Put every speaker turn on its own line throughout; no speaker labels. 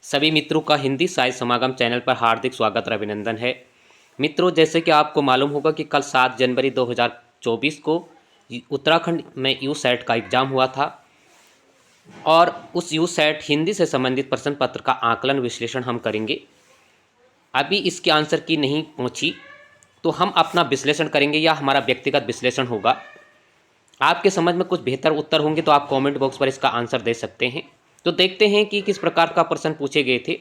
सभी मित्रों का हिंदी साहित्य समागम चैनल पर हार्दिक स्वागत और अभिनंदन है। मित्रों, जैसे कि आपको मालूम होगा कि कल 7 जनवरी 2024 को उत्तराखंड में यूसेट का एग्ज़ाम हुआ था और उस यूसेट हिंदी से संबंधित प्रश्न पत्र का आकलन विश्लेषण हम करेंगे। अभी इसके आंसर की नहीं पहुंची तो हम अपना विश्लेषण करेंगे या हमारा व्यक्तिगत विश्लेषण होगा। आपके समझ में कुछ बेहतर उत्तर होंगे तो आप कमेंट बॉक्स पर इसका आंसर दे सकते हैं। तो देखते हैं कि किस प्रकार का प्रश्न पूछे गए थे।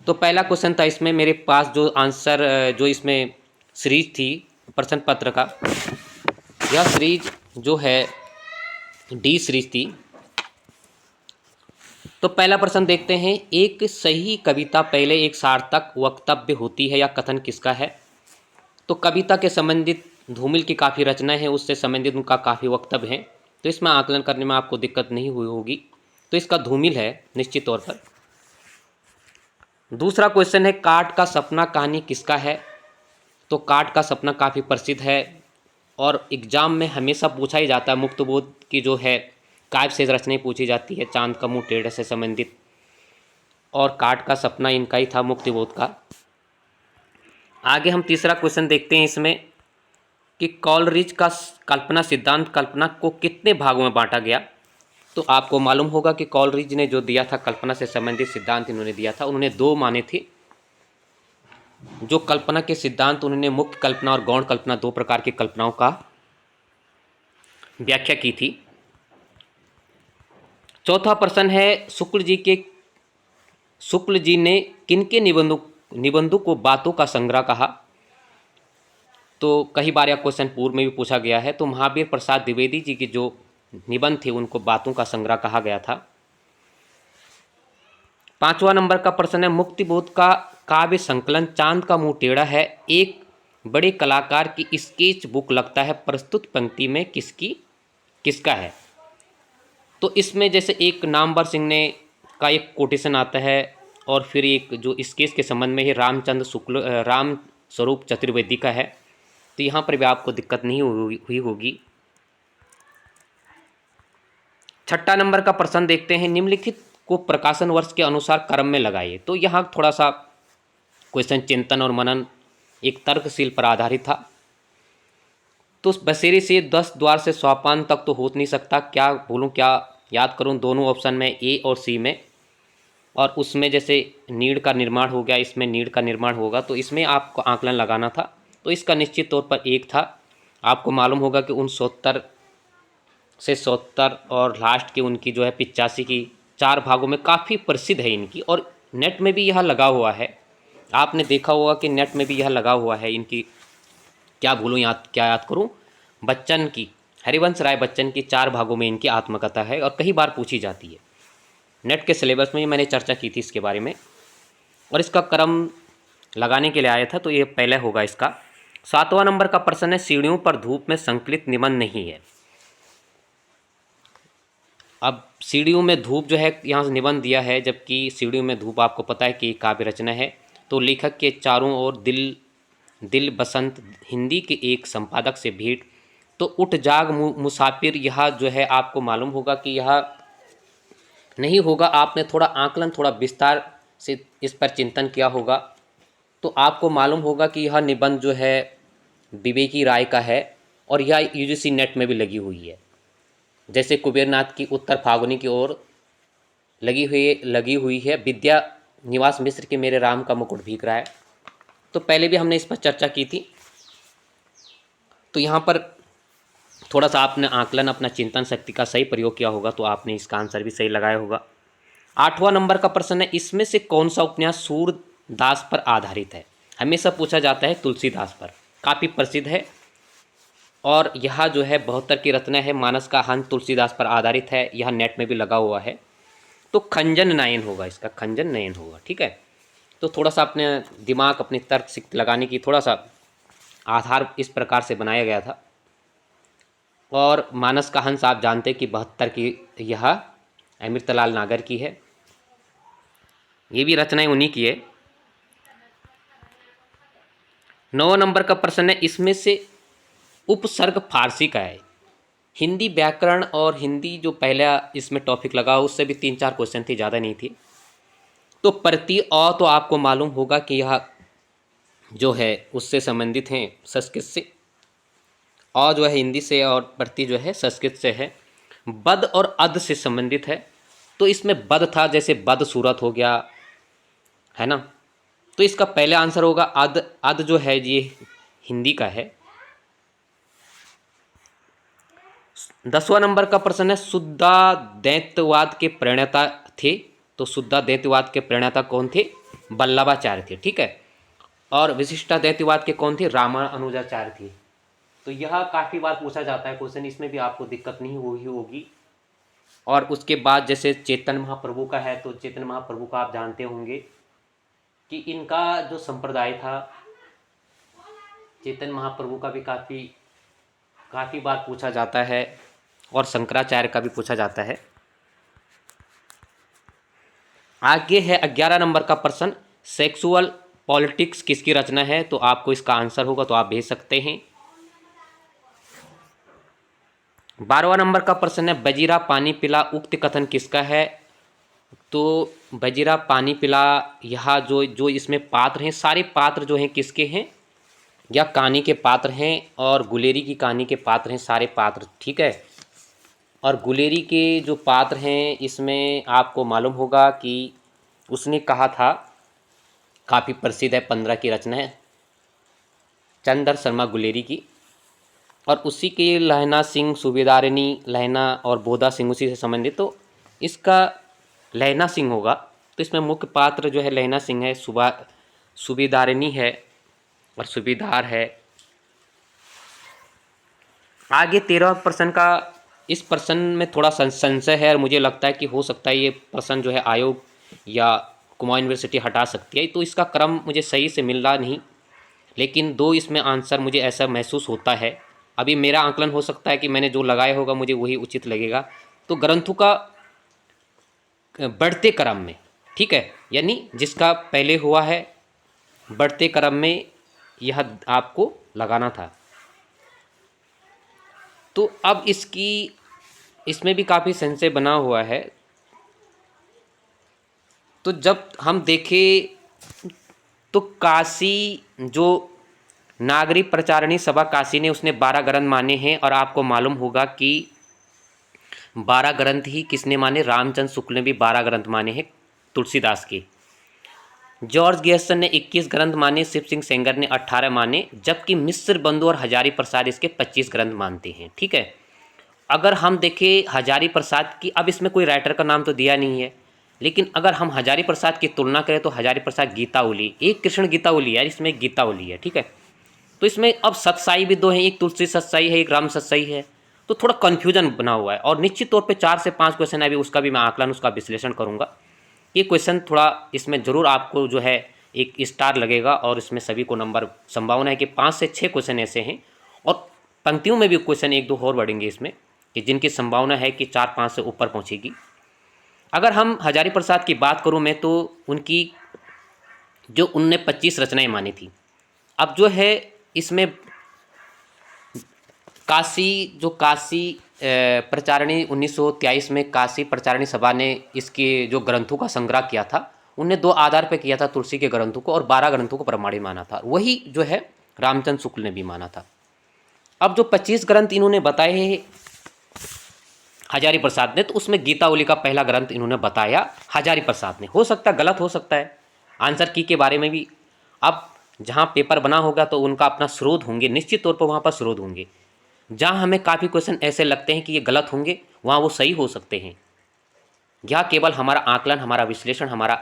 तो पहला क्वेश्चन था इसमें मेरे पास जो आंसर जो इसमें सीरीज थी प्रश्न पत्र का, यह सीरीज जो है डी सीरीज थी। तो पहला प्रश्न देखते हैं, एक सही कविता पहले एक सार्थक वक्तव्य होती है या कथन किसका है। तो कविता के संबंधित धूमिल की काफ़ी रचना है, उससे संबंधित उनका काफ़ी वक्तव्य है, तो इसमें आकलन करने में आपको दिक्कत नहीं हुई होगी। तो इसका धूमिल है निश्चित तौर पर। दूसरा क्वेश्चन है, काट का सपना कहानी किसका है। तो काट का सपना काफ़ी प्रसिद्ध है और एग्जाम में हमेशा पूछा ही जाता है। मुक्तबोध की जो है काव्य से रचनाएं पूछी जाती है, चांद का मुंह टेढ़ा से संबंधित, और काट का सपना इनका ही था मुक्तबोध का। आगे हम तीसरा क्वेश्चन देखते हैं इसमें कि कॉलरिज का कल्पना सिद्धांत कल्पना को कितने भागों में बांटा गया। तो आपको मालूम होगा कि कॉलरिज ने जो दिया था कल्पना से संबंधित सिद्धांत इन्होंने दिया था, उन्होंने दो माने थे। जो कल्पना के सिद्धांत, उन्होंने मुख्य कल्पना और गौण कल्पना, दो प्रकार की कल्पनाओं का व्याख्या की थी। चौथा प्रश्न है, शुक्ल जी ने किनके निबंधों को बातों का संग्रह कहा। तो कई बार यह क्वेश्चन पूर्व में भी पूछा गया है। तो महावीर प्रसाद द्विवेदी जी की जो निबंध थे उनको बातों का संग्रह कहा गया था। पांचवा नंबर का प्रश्न है, मुक्तिबोध का काव्य संकलन चांद का मुंह टेढ़ा है एक बड़े कलाकार की स्केच बुक लगता है, प्रस्तुत पंक्ति में किसका है। तो इसमें जैसे एक नामवर सिंह ने का एक कोटेशन आता है और फिर एक जो स्केच के संबंध में है राम स्वरूप चतुर्वेदी का है। तो यहाँ पर भी आपको दिक्कत नहीं हुई होगी। छठा नंबर का प्रश्न देखते हैं, निम्नलिखित को प्रकाशन वर्ष के अनुसार क्रम में लगाइए। तो यहाँ थोड़ा सा क्वेश्चन चिंतन और मनन एक तर्कशील पर आधारित था। तो बसेरे से 10 द्वार से सोपान तक तो हो नहीं सकता, क्या बोलूँ क्या याद करूँ, दोनों ऑप्शन में ए और सी में। और उसमें जैसे नीड़ का निर्माण हो गया, इसमें नीड़ का निर्माण होगा, तो इसमें आपको आकलन लगाना था। तो इसका निश्चित तौर पर एक था। आपको मालूम होगा कि 69 से 70 और लास्ट की उनकी जो है 85 की 4 भागों में काफ़ी प्रसिद्ध है इनकी, और नेट में भी यह लगा हुआ है। आपने देखा होगा कि नेट में भी यह लगा हुआ है इनकी, क्या भूलूँ क्या याद करूँ, बच्चन की, हरिवंश राय बच्चन की 4 भागों में इनकी आत्मकथा है और कई बार पूछी जाती है। नेट के सिलेबस में मैंने चर्चा की थी इसके बारे में, और इसका क्रम लगाने के लिए आया था, तो ये पहले होगा इसका। 7वां नंबर का प्रश्न है, सीढ़ियों पर धूप में संकलित निबंध नहीं है। अब सीढ़ियों में धूप जो है यहाँ से निबंध दिया है, जबकि सीढ़ियों में धूप आपको पता है कि काव्य रचना है। तो लेखक के चारों ओर दिल बसंत, हिंदी के एक संपादक से भेंट, तो उठ जाग मुसाफिर, यह जो है आपको मालूम होगा कि यह नहीं होगा। आपने थोड़ा आकलन, थोड़ा विस्तार से इस पर चिंतन किया होगा तो आपको मालूम होगा कि यह निबंध जो है विवेकी राय का है और यह यूजीसी नेट में भी लगी हुई है। जैसे कुबेरनाथ की उत्तर फागुनी की ओर लगी हुई है, विद्या निवास मिश्र के मेरे राम का मुकुट भीग रहा है। तो पहले भी हमने इस पर चर्चा की थी। तो यहाँ पर थोड़ा सा आपने आकलन, अपना चिंतन शक्ति का सही प्रयोग किया होगा तो आपने इसका आंसर भी सही लगाया होगा। 8वां नंबर का प्रश्न है, इसमें से कौन सा उपन्यास सूरदास पर आधारित है। हमेशा पूछा जाता है तुलसीदास पर, काफ़ी प्रसिद्ध है और यह जो है 72 की रचना है, मानस का हंस तुलसीदास पर आधारित है। यह नेट में भी लगा हुआ है। तो खंजन नयन होगा इसका, खंजन नयन होगा। ठीक है, तो थोड़ा सा अपने दिमाग, अपने तर्क से लगाने की थोड़ा सा आधार इस प्रकार से बनाया गया था। और मानस का हंस आप जानते हैं कि 72 की यह अमृतलाल नागर की है, ये भी रचनाएं उन्हीं की है। 9 नंबर का प्रश्न है, इसमें से उपसर्ग फारसी का है। हिंदी व्याकरण और हिंदी जो पहला इसमें टॉपिक लगा उससे भी 3-4 क्वेश्चन थी, ज़्यादा नहीं थी। तो प्रति अ तो आपको मालूम होगा कि यह जो है उससे संबंधित हैं संस्कृत से, अ जो है हिंदी से और प्रति जो है संस्कृत से है। बद और अद से संबंधित है, तो इसमें बद था, जैसे बदसूरत हो गया, है ना। तो इसका पहले आंसर होगा अद। अद जो है ये हिंदी का है। 10वां नंबर का प्रश्न है, शुद्धाद्वैतवाद के प्रणेता थे। तो शुद्धाद्वैतवाद के प्रणेता कौन थे? वल्लभाचार्य थे, ठीक है। और विशिष्टाद्वैतवाद के कौन थे? रामानुजाचार्य थे। तो यह काफ़ी बार पूछा जाता है क्वेश्चन, इसमें भी आपको दिक्कत नहीं हुई होगी। और उसके बाद जैसे चेतन महाप्रभु का है, तो चेतन महाप्रभु का आप जानते होंगे कि इनका जो संप्रदाय था, चेतन महाप्रभु का भी काफ़ी बार पूछा जाता है, और शंकराचार्य का भी पूछा जाता है। आगे है 11 नंबर का प्रश्न, सेक्सुअल पॉलिटिक्स किसकी रचना है? तो आपको इसका आंसर होगा तो आप भेज सकते हैं। 12वां नंबर का प्रश्न है, बजीरा पानी पिला उक्त कथन किसका है? तो बजीरा पानी पिला, यह जो इसमें पात्र हैं, सारे पात्र जो हैं किसके हैं? या कहानी के पात्र हैं, और गुलेरी की कहानी के पात्र हैं सारे पात्र, ठीक है। और गुलेरी के जो पात्र हैं इसमें आपको मालूम होगा कि उसने कहा था, काफ़ी प्रसिद्ध है, 15 की रचना है चंद्र शर्मा गुलेरी की, और उसी के लहना सिंह, सूबेदारिनी लहना और बोधा सिंह उसी से संबंधित। तो इसका लहना सिंह होगा। तो इसमें मुख्य पात्र जो है लहना सिंह है, सूबेदारिनी है और सूबेदार है। आगे 13वां प्रश्न का, इस प्रश्न में थोड़ा संशय है और मुझे लगता है कि हो सकता है ये प्रश्न जो है आयोग या कुमाऊं यूनिवर्सिटी हटा सकती है। तो इसका क्रम मुझे सही से मिल रहा नहीं, लेकिन 2 इसमें आंसर मुझे ऐसा महसूस होता है। अभी मेरा आंकलन हो सकता है कि मैंने जो लगाया होगा मुझे वही उचित लगेगा। तो ग्रंथों का बढ़ते क्रम में, ठीक है, यानी जिसका पहले हुआ है बढ़ते क्रम में, यह आपको लगाना था। तो अब इसमें भी काफ़ी संशय बना हुआ है। तो जब हम देखें तो काशी जो नागरिक प्रचारणी सभा काशी ने, उसने 12 ग्रंथ माने हैं, और आपको मालूम होगा कि 12 ग्रंथ ही किसने माने? रामचंद्र शुक्ल ने भी 12 ग्रंथ माने हैं तुलसीदास के। जॉर्ज गैसन ने 21 ग्रंथ माने, शिव सिंह सेंगर ने 18 माने, जबकि मिश्र बंधु और हजारी प्रसाद इसके 25 ग्रंथ मानते हैं, ठीक है। अगर हम देखें हजारी प्रसाद की, अब इसमें कोई राइटर का नाम तो दिया नहीं है, लेकिन अगर हम हजारी प्रसाद की तुलना करें तो हजारी प्रसाद गीतावली, एक कृष्ण गीतावली है, इसमें गीतावली है, ठीक है। तो इसमें अब सतसाई भी 2 हैं, एक तुलसी सतसाई है, एक राम सतसाई है। तो थोड़ा कन्फ्यूजन बना हुआ है, और निश्चित तौर पे 4 से 5 क्वेश्चन है, अभी उसका भी मैं आकलन, उसका विश्लेषण करूँगा। ये क्वेश्चन थोड़ा इसमें ज़रूर आपको जो है एक स्टार लगेगा, और इसमें सभी को नंबर, संभावना है कि 5 से 6 क्वेश्चन ऐसे हैं, और पंक्तियों में भी क्वेश्चन 1-2 और बढ़ेंगे इसमें, कि जिनकी संभावना है कि 4-5 से ऊपर पहुँचेगी। अगर हम हजारी प्रसाद की बात करूँ मैं, तो उनकी जो उनने 25 रचनाएँ मानी थी। अब जो है इसमें काशी प्रचारणी 1923 में काशी प्रचारणी सभा ने इसके जो ग्रंथों का संग्रह किया था, उनने 2 आधार पर किया था, तुलसी के ग्रंथों को, और 12 ग्रंथों को प्रमाणित माना था। वही जो है रामचंद्र शुक्ल ने भी माना था। अब जो 25 ग्रंथ इन्होंने बताए हैं हजारी प्रसाद ने, तो उसमें गीतावली का पहला ग्रंथ इन्होंने बताया हजारी प्रसाद ने। हो सकता है गलत हो सकता है, आंसर की के बारे में भी अब जहाँ पेपर बना होगा तो उनका अपना स्रोत होंगे, निश्चित तौर पर वहाँ पर स्रोत होंगे। जहाँ हमें काफ़ी क्वेश्चन ऐसे लगते हैं कि ये गलत होंगे, वहाँ वो सही हो सकते हैं। यह केवल हमारा आकलन, हमारा विश्लेषण, हमारा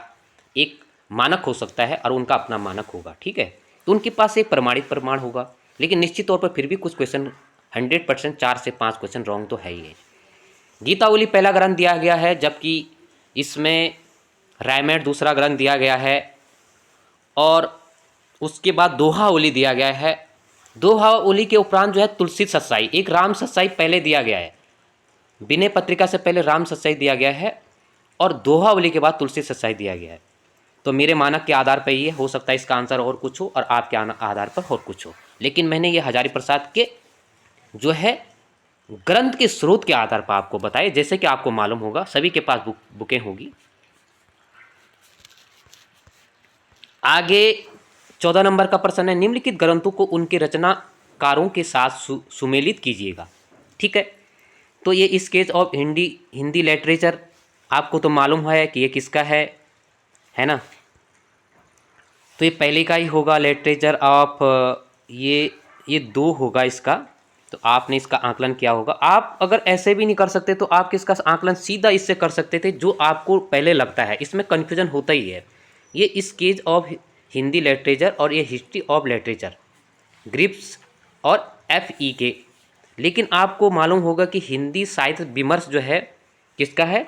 एक मानक हो सकता है, और उनका अपना मानक होगा, ठीक है। तो उनके पास एक प्रमाणित प्रमाण होगा, लेकिन निश्चित तौर पर फिर भी कुछ क्वेश्चन 100% 4 से 5 क्वेश्चन रॉन्ग तो है ही है। गीतावली पहला ग्रंथ दिया गया है, जबकि इसमें रामायण दूसरा ग्रंथ दिया गया है, और उसके बाद दोहावली दिया गया है। दोहावली के उपरांत जो है तुलसी सतसाई, एक राम सतसाई पहले दिया गया है। विनय पत्रिका से पहले राम सतसाई दिया गया है, और दोहावली के बाद तुलसी सतसाई दिया गया है। तो मेरे मानक के आधार पर ये हो सकता है इसका आंसर और कुछ हो, और आपके आधार पर और कुछ हो, लेकिन मैंने ये हजारी प्रसाद के जो है ग्रंथ के स्रोत के आधार पर आपको बताए। जैसे कि आपको मालूम होगा सभी के पास बुकें होगी। आगे 14 नंबर का प्रश्न है, निम्नलिखित ग्रंथों को उनके रचनाकारों के साथ सुमेलित कीजिएगा। ठीक है, तो ये स्केच ऑफ हिंदी लिटरेचर आपको तो मालूम है कि ये किसका है ना। तो ये पहले का ही होगा, लिटरेचर ऑफ ये 2 होगा इसका। तो आपने इसका आकलन किया होगा। आप अगर ऐसे भी नहीं कर सकते तो आप किसका आकलन सीधा इससे कर सकते थे जो आपको पहले लगता है, इसमें कन्फ्यूजन होता ही है। ये स्केच ऑफ हिंदी लिटरेचर और ये हिस्ट्री ऑफ लिटरेचर ग्रिप्स और FEK। लेकिन आपको मालूम होगा कि हिंदी साहित्य विमर्श जो है किसका है,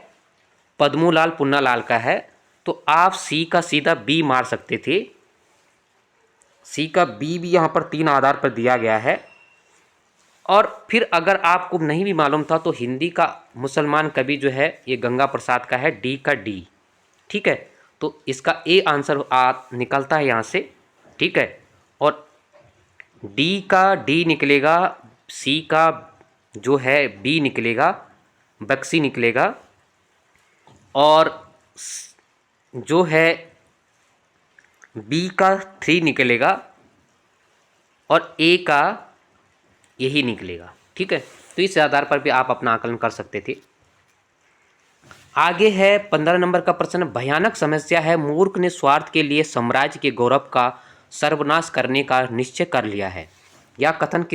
पद्मूलाल पुन्नालाल का है। तो आप सी का सीधा B मार सकते थे। सी का B भी यहाँ पर 3 आधार पर दिया गया है। और फिर अगर आपको नहीं भी मालूम था तो हिंदी का मुसलमान कवि जो है ये गंगा प्रसाद का है, D का D। ठीक है, तो इसका A आंसर निकलता है यहाँ से। ठीक है, और D का D निकलेगा, C का जो है B निकलेगा, बक्सी निकलेगा, और जो है B का 3 निकलेगा, और A का यही निकलेगा। ठीक है, तो इस आधार पर भी आप अपना आकलन कर सकते थे। आगे है 15 नंबर का प्रश्न, भयानक समस्या है, मूर्ख ने स्वार्थ के लिए साम्राज्य के गौरव का सर्वनाश करने का निश्चय कर लिया है। यह कथन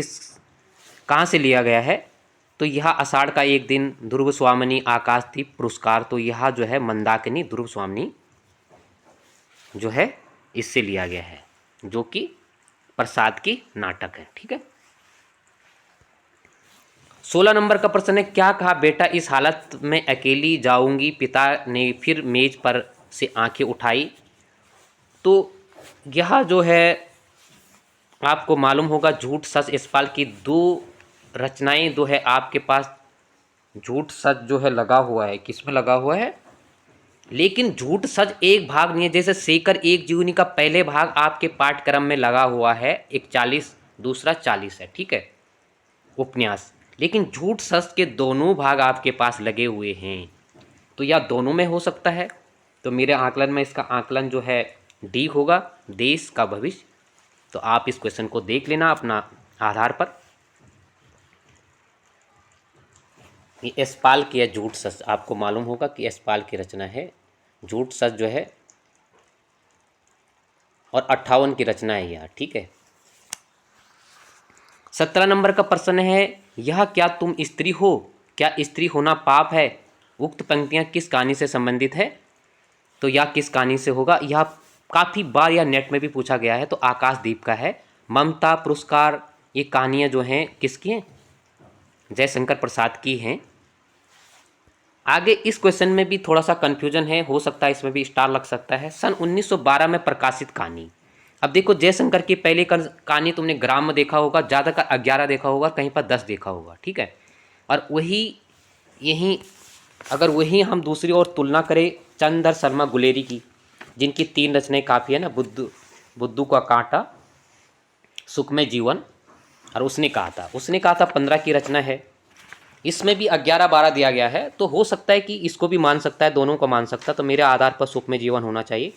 कहाँ से लिया गया है, तो यह आषाढ़ का एक दिन, ध्रुव स्वामिनी आकाशदीप पुरस्कार। तो यह जो है मंदाकिनी ध्रुव स्वामिनी जो है इससे लिया गया है, जो कि प्रसाद की नाटक है। ठीक है, 16 नंबर का प्रश्न है, क्या कहा बेटा इस हालत में अकेली जाऊंगी, पिता ने फिर मेज पर से आंखें उठाई। तो यह जो है आपको मालूम होगा, झूठ सच यशपाल की 2 रचनाएं जो है आपके पास। झूठ सच जो है लगा हुआ है, किसमें लगा हुआ है, लेकिन झूठ सच एक भाग नहीं है। जैसे शेखर एक जीवनी का पहले भाग आपके पाठ्यक्रम में लगा हुआ है, 41, दूसरा 40 है। ठीक है, उपन्यास। लेकिन झूठ सच के दोनों भाग आपके पास लगे हुए हैं, तो यह दोनों में हो सकता है। तो मेरे आकलन में इसका आकलन जो है D होगा, देश का भविष्य। तो आप इस क्वेश्चन को देख लेना अपना आधार पर। ये यशपाल की है झूठ सच, आपको मालूम होगा कि यशपाल की रचना है झूठ सच जो है, और 58 की रचना है यह। ठीक है, 17 नंबर का प्रश्न है, यह क्या तुम स्त्री हो, क्या स्त्री होना पाप है। उक्त पंक्तियां किस कहानी से संबंधित है। तो यह किस कहानी से होगा, यह काफ़ी बार यह नेट में भी पूछा गया है। तो आकाशदीप का है। ममता पुरस्कार, ये कहानियाँ जो हैं किसकी हैं, जयशंकर प्रसाद की हैं। आगे इस क्वेश्चन में भी थोड़ा सा कन्फ्यूजन है, हो सकता है इसमें भी स्टार लग सकता है। सन 1912 में प्रकाशित कहानी। अब देखो, जयशंकर की पहली कहानी तुमने ग्राम में देखा होगा, ज़्यादातर 11 देखा होगा, कहीं पर 10 देखा होगा। ठीक है, और वही यहीं अगर वही हम दूसरी ओर तुलना करें चंद्र शर्मा गुलेरी की, जिनकी 3 रचनाएं काफ़ी है ना, बुद्धू का कांटा, सुखमय जीवन, और उसने कहा था 15 की रचना है। इसमें भी 11-12 दिया गया है, तो हो सकता है कि इसको भी मान सकता है, दोनों को मान सकता है। तो मेरे आधार पर सुखमय जीवन होना चाहिए।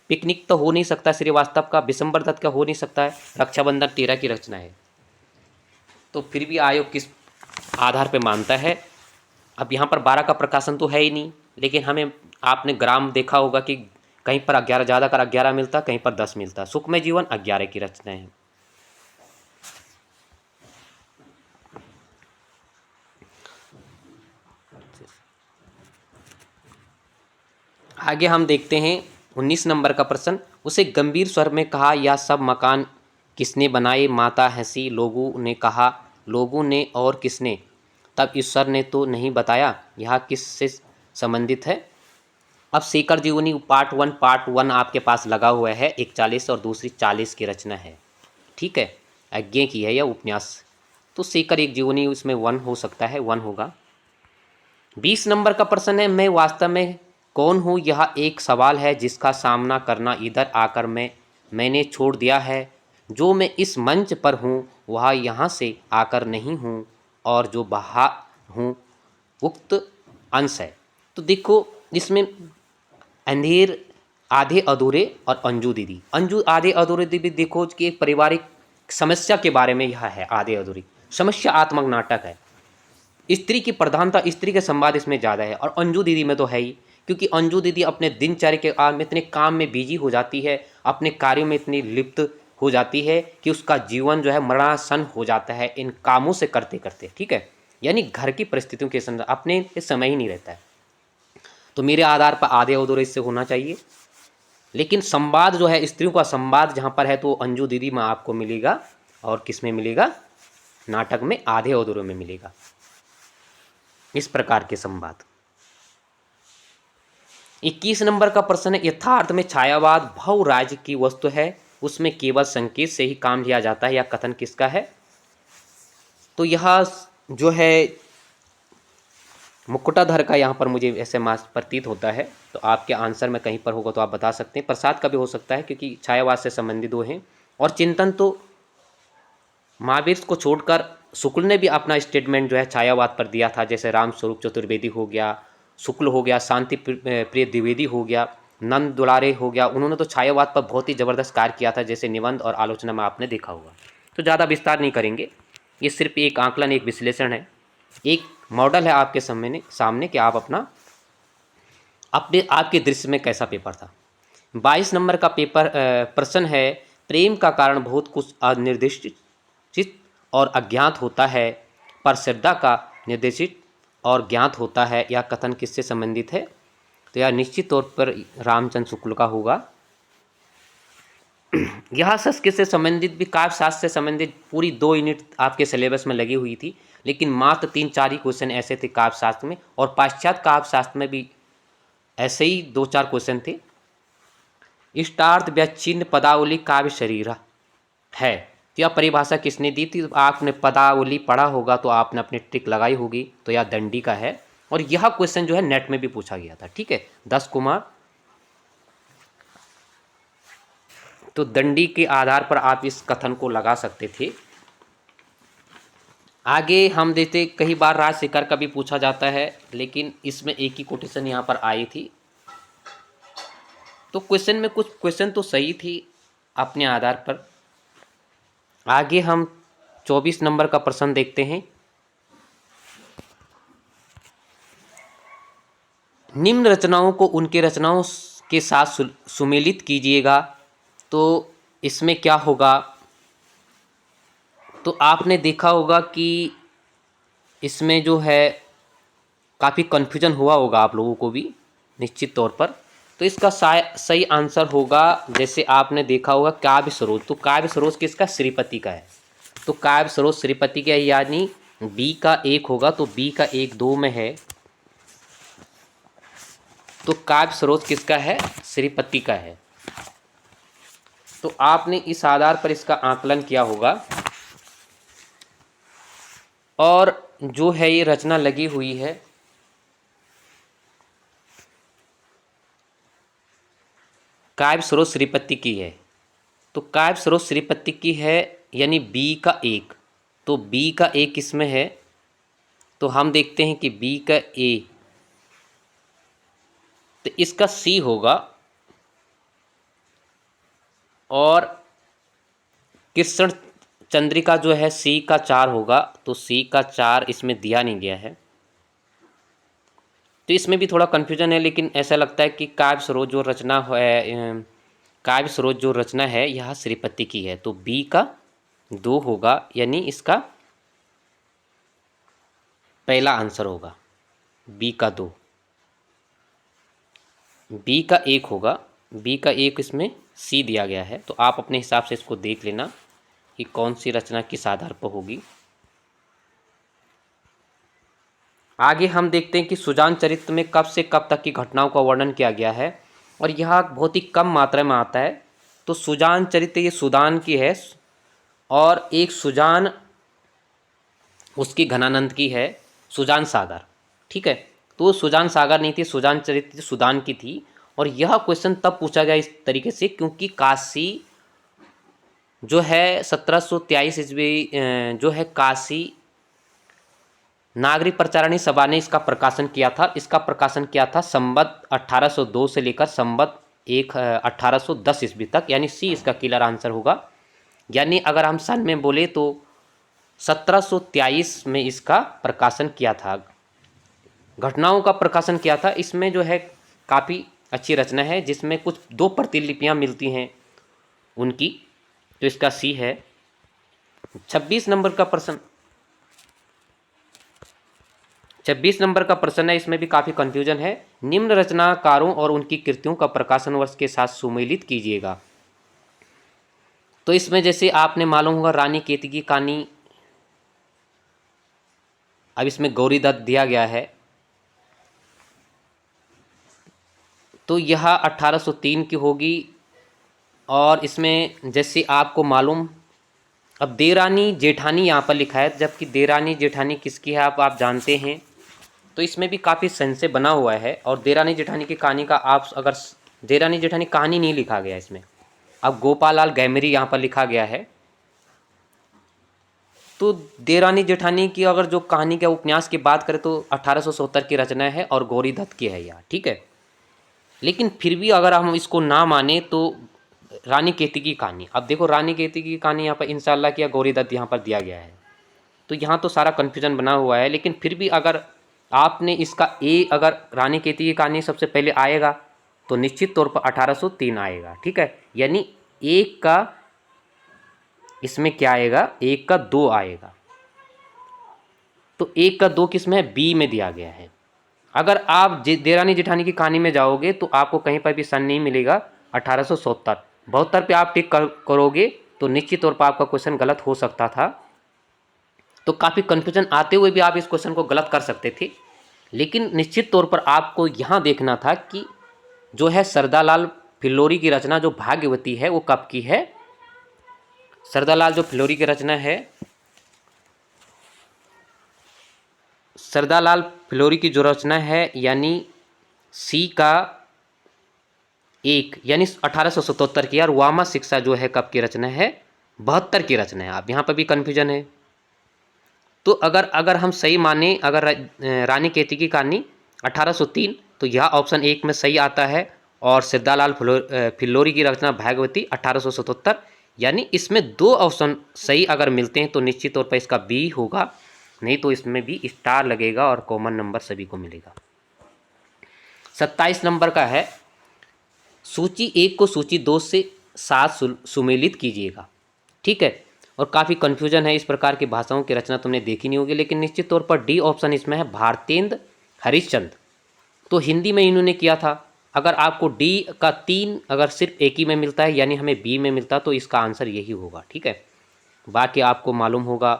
पिकनिक तो हो नहीं सकता, श्रीवास्तव का, बिशंबर दत्त का हो नहीं सकता है, रक्षाबंधन 13 की रचना है। तो फिर भी आयोग किस आधार पर मानता है। अब यहाँ पर 12 का प्रकाशन तो है ही नहीं, लेकिन हमें आपने ग्राम देखा होगा कि कहीं पर 11 ज़्यादातर 11 मिलता, कहीं पर 10 मिलता। सुखमय जीवन 11 की रचना है। आगे हम देखते हैं 19 नंबर का प्रश्न, उसे गंभीर स्वर में कहा, यह सब मकान किसने बनाए। माता हंसी, लोगों ने कहा, लोगों ने, और किसने। तब ईश्वर ने तो नहीं बताया। यह किससे संबंधित है। अब शेखर जीवनी पार्ट 1 आपके पास लगा हुआ है, 41, और दूसरी 40 की रचना है। ठीक है, अज्ञे की है यह उपन्यास। तो शेखर एक जीवनी उसमें 1 हो सकता है, 1 होगा। 20 नंबर का प्रश्न है, मैं वास्तव में कौन हूँ। यह एक सवाल है जिसका सामना करना इधर आकर मैंने छोड़ दिया है। जो मैं इस मंच पर हूँ वह यहाँ से आकर नहीं हूँ, और जो बाहर हूँ उक्त अंश है। तो देखो, इसमें अंधेर आधे अधूरे और अंजू दीदी। आधे अधूरे दीदी देखो कि एक पारिवारिक समस्या के बारे में यह है। आधे अधूरी समस्यात्मक नाटक है। स्त्री की प्रधानता, स्त्री के संवाद इसमें ज़्यादा है। और अंजू दीदी में तो है ही, क्योंकि अंजू दीदी अपने दिनचर्या के में इतने काम में बिजी हो जाती है, अपने कार्यों में इतनी लिप्त हो जाती है कि उसका जीवन जो है मरणासन हो जाता है इन कामों से करते करते। ठीक है, यानी घर की परिस्थितियों के संदर्भ अपने समय ही नहीं रहता है। तो मेरे आधार पर आधे अधूरे इससे होना चाहिए। लेकिन संवाद जो है, स्त्रियों का संवाद जहाँ पर है तो अंजू दीदी में आपको मिलेगा। और किस में मिलेगा? नाटक में आधे अधूरे में मिलेगा। इस प्रकार के संवाद। 21 नंबर का प्रश्न है, यथार्थ में छायावाद भव राज्य की वस्तु है, उसमें केवल संकेत से ही काम लिया जाता है, या कथन किसका है? तो यह जो है मुकुटाधर का यहाँ पर मुझे ऐसे मास प्रतीत होता है। तो आपके आंसर में कहीं पर होगा तो आप बता सकते हैं। प्रसाद का भी हो सकता है, क्योंकि छायावाद से संबंधित दो हैं। और चिंतन तो महावीर को छोड़कर शुक्ल ने भी अपना स्टेटमेंट जो है छायावाद पर दिया था। जैसे राम स्वरूप चतुर्वेदी हो गया, शुक्ल हो गया, शांति प्रिय द्विवेदी हो गया, नंद दुलारे हो गया, उन्होंने तो छायावाद पर बहुत ही ज़बरदस्त कार्य किया था, जैसे निबंध और आलोचना में आपने देखा होगा। तो ज़्यादा विस्तार नहीं करेंगे, ये सिर्फ एक आंकलन, एक विश्लेषण है, एक मॉडल है आपके सामने कि आप अपना आपके दृश्य में कैसा पेपर था। 22 नंबर का पेपर प्रश्न है, प्रेम का कारण बहुत कुछ अनिर्दिष्ट और अज्ञात होता है, पर श्रद्धा का निर्देशित और ज्ञात होता है, यह कथन किससे संबंधित है? तो यह निश्चित तौर पर रामचंद्र शुक्ल का होगा। यह संस्कृत से संबंधित भी, काव्य शास्त्र से संबंधित पूरी 2 यूनिट आपके सिलेबस में लगी हुई थी, लेकिन मात्र 3-4 ही क्वेश्चन ऐसे थे काव्य शास्त्र में, और पाश्चात्य काव्य शास्त्र में भी ऐसे ही 2-4 क्वेश्चन थे। इष्टार्थ व्याचिन्न पदावली काव्य शरीर है, तो यह परिभाषा किसने दी थी? आपने पदावली पढ़ा होगा तो आपने अपनी ट्रिक लगाई होगी, तो यह दंडी का है। और यह क्वेश्चन जो है नेट में भी पूछा गया था। ठीक है, 10 कुमार। तो दंडी के आधार पर आप इस कथन को लगा सकते थे। आगे हम देते, कई बार राज शिकार का भी पूछा जाता है, लेकिन इसमें एक ही कोटेशन यहाँ पर आई थी। तो क्वेश्चन में कुछ क्वेश्चन तो सही थी अपने आधार पर। आगे हम 24 नंबर का प्रश्न देखते हैं। निम्न रचनाओं को उनके रचनाओं के साथ सुमेलित कीजिएगा। तो इसमें क्या होगा? तो आपने देखा होगा कि इसमें जो है काफ़ी कन्फ्यूजन हुआ होगा आप लोगों को भी निश्चित तौर पर। तो इसका सही आंसर होगा, जैसे आपने देखा होगा काव्य सरोज। तो काव्य सरोज किसका? श्रीपति का है। तो काव्य सरोज श्रीपति का है, यानी बी का 1 होगा। तो बी का 1 2 में है, तो काव्य सरोज किसका है? श्रीपति का है। तो आपने इस आधार पर इसका आकलन किया होगा। और जो है ये रचना लगी हुई है, काव्य सरोज श्रीपति की है। तो काव्य सरोज श्रीपति की है, यानी बी का 1। तो बी का 1 इसमें है, तो हम देखते हैं कि बी का ए, तो इसका सी होगा। और कृष्ण चंद्रिका जो है सी का 4 होगा। तो सी का 4 इसमें दिया नहीं गया है, तो इसमें भी थोड़ा कन्फ्यूजन है। लेकिन ऐसा लगता है कि काव्य सरोज जो रचना है, काव्य सरोज जो रचना है यह श्रीपति की है। तो बी का 2 होगा, यानी इसका पहला आंसर होगा बी का 2। बी का 1 होगा, बी का 1 इसमें सी दिया गया है। तो आप अपने हिसाब से इसको देख लेना कि कौन सी रचना किस आधार पर होगी। आगे हम देखते हैं कि सुजान चरित्र में कब से कब तक की घटनाओं का वर्णन किया गया है, और यह बहुत ही कम मात्रा में आता है। तो सुजान चरित्र ये सुदान की है, और एक सुजान उसकी घनानंद की है, सुजान सागर। ठीक है, तो सुजान सागर नहीं थी, सुजान चरित्र सुदान की थी। और यह क्वेश्चन तब पूछा गया इस तरीके से क्योंकि काशी जो है 1723 ईस्वी जो है काशी नागरिक प्रचारणी सभा ने इसका प्रकाशन किया था। इसका प्रकाशन किया था संवत 1802 से लेकर संवत 1810 ईस्वी तक, यानी सी इसका क्लियर आंसर होगा। यानी अगर हम सन में बोले तो 1723 में इसका प्रकाशन किया था, घटनाओं का प्रकाशन किया था। इसमें जो है काफ़ी अच्छी रचना है, जिसमें कुछ 2 प्रतिलिपियां मिलती हैं उनकी, तो इसका सी है। 26 नंबर का प्रश्न, 26 नंबर का प्रश्न है, इसमें भी काफ़ी कंफ्यूजन है। निम्न रचनाकारों और उनकी कृतियों का प्रकाशन वर्ष के साथ सुमेलित कीजिएगा। तो इसमें जैसे आपने मालूम होगा रानी केतकी की कहानी, अब इसमें गौरी दत्त दिया गया है, तो यह 1803 की होगी। और इसमें जैसे आपको मालूम, अब देरानी जेठानी यहाँ पर लिखा है, जबकि देरानी जेठानी किसकी है आप जानते हैं, तो इसमें भी काफ़ी संशय बना हुआ है। और देरानी जेठानी की कहानी का आप अगर, देरानी जेठानी कहानी नहीं लिखा गया इसमें, अब गोपाल लाल गैमरी यहाँ पर लिखा गया है। तो देरानी जेठानी की अगर जो कहानी के उपन्यास की बात करें तो 1870 की रचना है और गौरी दत्त की है यहाँ, ठीक है। लेकिन फिर भी अगर हम इसको ना माने तो रानी केतकी की कहानी, अब देखो रानी केतकी की कहानी यहाँ पर इंशाल्लाह किया गौरी दत्त यहाँ पर दिया गया है, तो यहाँ तो सारा कन्फ्यूजन बना हुआ है। लेकिन फिर भी अगर आपने इसका ए, अगर रानी केतकी की कहानी सबसे पहले आएगा तो निश्चित तौर पर 1803 आएगा, ठीक है। यानी एक का इसमें क्या आएगा, 1 का 2 आएगा, तो 1 का 2 किस में है, बी में दिया गया है। अगर आप देरानी जेठानी की कहानी में जाओगे तो आपको कहीं पर भी सन नहीं मिलेगा, 1870 72 पे आप टिक करोगे तो निश्चित तौर पर आपका क्वेश्चन गलत हो सकता था। तो काफ़ी कन्फ्यूजन आते हुए भी आप इस क्वेश्चन को गलत कर सकते थे। लेकिन निश्चित तौर पर आपको यहाँ देखना था कि जो है सरदालाल फिल्लोरी की रचना जो भाग्यवती है वो कब की है। सरदालाल जो फिल्लोरी की रचना है, सरदालाल फिल्लोरी की जो रचना है यानी सी का 1, यानी 1877 की। यार वामा शिक्षा जो है कब की रचना है, 72 की रचना है। आप यहाँ पर भी कन्फ्यूजन है। तो अगर हम सही माने, अगर रानी केतकी की कहानी 1803, तो यह ऑप्शन 1 में सही आता है। और सिद्धालाल फिल्लोरी की रचना भाग्यवती 1877, यानी इसमें 2 ऑप्शन सही अगर मिलते हैं तो निश्चित तौर पर इसका बी होगा, नहीं तो इसमें भी स्टार लगेगा और कॉमन नंबर सभी को मिलेगा। 27 नंबर का है, सूची 1 को सूची 2 से साथ सुमेलित कीजिएगा, ठीक है। और काफ़ी कन्फ्यूजन है, इस प्रकार की भाषाओं की रचना तुमने देखी नहीं होगी। लेकिन निश्चित तौर पर डी ऑप्शन इसमें है, भारतेंद्र हरिश्चंद्र, तो हिंदी में इन्होंने किया था। अगर आपको डी का 3 अगर सिर्फ एक ही में मिलता है, यानी हमें बी में मिलता, तो इसका आंसर यही होगा, ठीक है। बाकी आपको मालूम होगा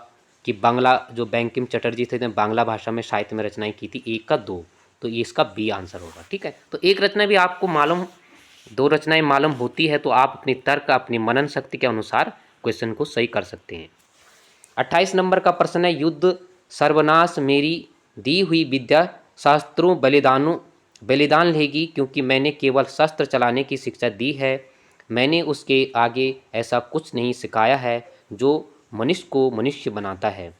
कि बांग्ला जो बंकिम चटर्जी थे, बांग्ला भाषा में साहित्य में रचनाएं की थी, 1 का 2, तो ये इसका बी आंसर होगा, ठीक है। तो एक रचना भी आपको मालूम, 2 रचनाएं मालूम होती है तो आप अपनी तर्क, अपनी मनन शक्ति के अनुसार क्वेश्चन को सही कर सकते हैं। 28 नंबर का प्रश्न है, युद्ध सर्वनाश मेरी दी हुई विद्या शास्त्रों बलिदान लेगी, क्योंकि मैंने केवल शस्त्र चलाने की शिक्षा दी है। मैंने उसके आगे ऐसा कुछ नहीं सिखाया है जो मनुष्य को मनुष्य बनाता है।